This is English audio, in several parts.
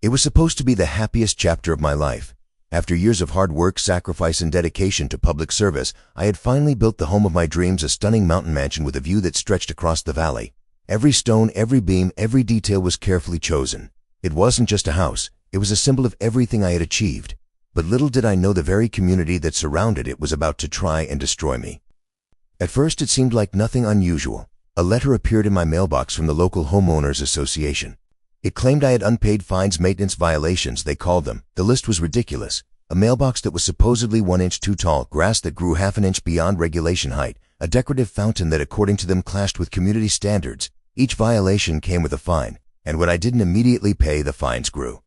It was supposed to be the happiest chapter of my life. After years of hard work, sacrifice, and dedication to public service, I had finally built the home of my dreams, a stunning mountain mansion with a view that stretched across the valley. Every stone, every beam, every detail was carefully chosen. It wasn't just a house, it was a symbol of everything I had achieved. But little did I know the very community that surrounded it was about to try and destroy me. At first it seemed like nothing unusual. A letter appeared in my mailbox from the local homeowners association. It claimed I had unpaid fines, maintenance violations, they called them. The list was ridiculous. A mailbox that was supposedly 1 inch too tall, grass that grew half an inch beyond regulation height, a decorative fountain that according to them clashed with community standards. Each violation came with a fine, and when I didn't immediately pay, the fines grew.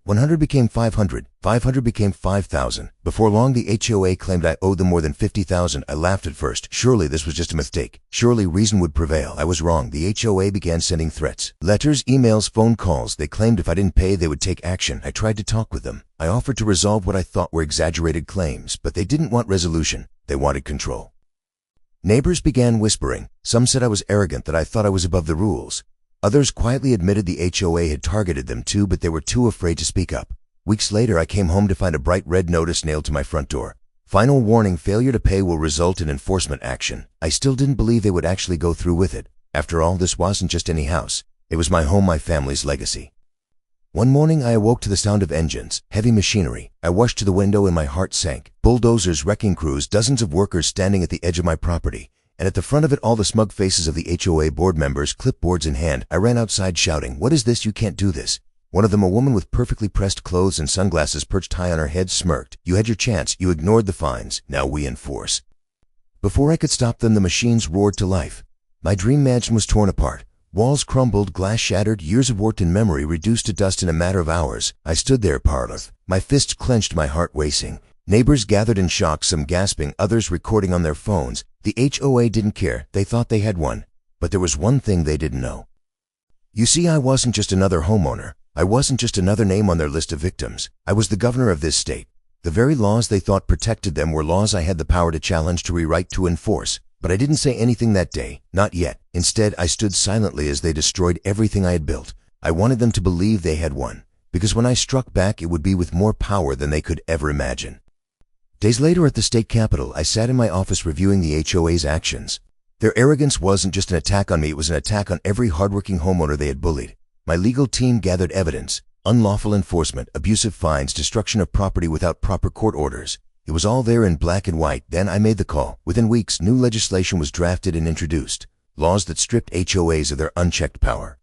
100 became 500, 500 became 5,000. Before long, the HOA claimed I owed them more than 50,000. I laughed at first. Surely this was just a mistake. Surely reason would prevail. I was wrong. The HOA began sending threats. Letters, emails, phone calls. They claimed if I didn't pay, they would take action. I tried to talk with them. I offered to resolve what I thought were exaggerated claims, but they didn't want resolution. They wanted control. Neighbors began whispering. Some said I was arrogant, that I thought I was above the rules. Others quietly admitted the HOA had targeted them too, but they were too afraid to speak up. Weeks later, I came home to find a bright red notice nailed to my front door. Final warning: failure to pay will result in enforcement action. I still didn't believe they would actually go through with it. After all, this wasn't just any house. It was my home, my family's legacy. One morning, I awoke to the sound of engines, heavy machinery. I rushed to the window and my heart sank. Bulldozers, wrecking crews, dozens of workers standing at the edge of my property. And at the front of it, all the smug faces of the HOA board members, clipboards in hand. I ran outside shouting, "What is this? You can't do this." One of them, a woman with perfectly pressed clothes and sunglasses perched high on her head, smirked. "You had your chance. You ignored the fines. Now we enforce." Before I could stop them, the machines roared to life. My dream mansion was torn apart. Walls crumbled, glass shattered, years of work and memory reduced to dust in a matter of hours. I stood there powerless, my fists clenched, my heart racing. Neighbors gathered in shock, some gasping, others recording on their phones. The HOA didn't care. They thought they had won. But there was one thing they didn't know. You see, I wasn't just another homeowner. I wasn't just another name on their list of victims. I was the governor of this state. The very laws they thought protected them were laws I had the power to challenge, to rewrite, to enforce. But I didn't say anything that day. Not yet. Instead, I stood silently as they destroyed everything I had built. I wanted them to believe they had won, because when I struck back, it would be with more power than they could ever imagine. Days later at the state capitol, I sat in my office reviewing the HOA's actions. Their arrogance wasn't just an attack on me, it was an attack on every hardworking homeowner they had bullied. My legal team gathered evidence: unlawful enforcement, abusive fines, destruction of property without proper court orders. It was all there in black and white. Then I made the call. Within weeks, new legislation was drafted and introduced. Laws that stripped HOAs of their unchecked power.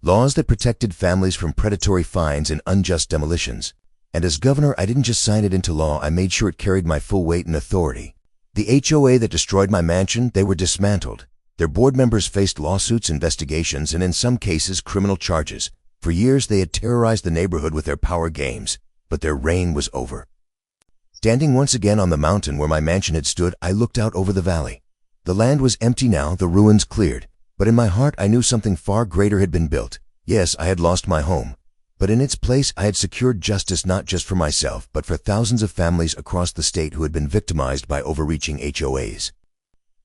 Laws that protected families from predatory fines and unjust demolitions. And as governor, I didn't just sign it into law, I made sure it carried my full weight and authority. The HOA that destroyed my mansion, they were dismantled. Their board members faced lawsuits, investigations, and in some cases, criminal charges. For years, they had terrorized the neighborhood with their power games, but their reign was over. Standing once again on the mountain where my mansion had stood, I looked out over the valley. The land was empty now, the ruins cleared. But in my heart, I knew something far greater had been built. Yes, I had lost my home. But in its place, I had secured justice not just for myself, but for thousands of families across the state who had been victimized by overreaching HOAs.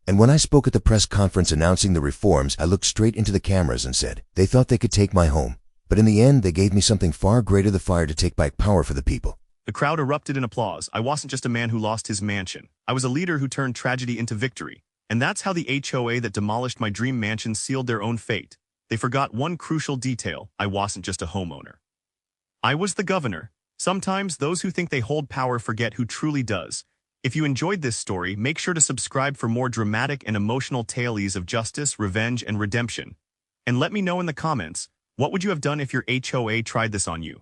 And when I spoke at the press conference announcing the reforms, I looked straight into the cameras and said, they thought they could take my home. But in the end, they gave me something far greater: the fire to take back power for the people. The crowd erupted in applause. I wasn't just a man who lost his mansion. I was a leader who turned tragedy into victory. And that's how the HOA that demolished my dream mansion sealed their own fate. They forgot one crucial detail: I wasn't just a homeowner. I was the governor. Sometimes those who think they hold power forget who truly does. If you enjoyed this story, make sure to subscribe for more dramatic and emotional tales of justice, revenge, and redemption. And let me know in the comments, what would you have done if your HOA tried this on you?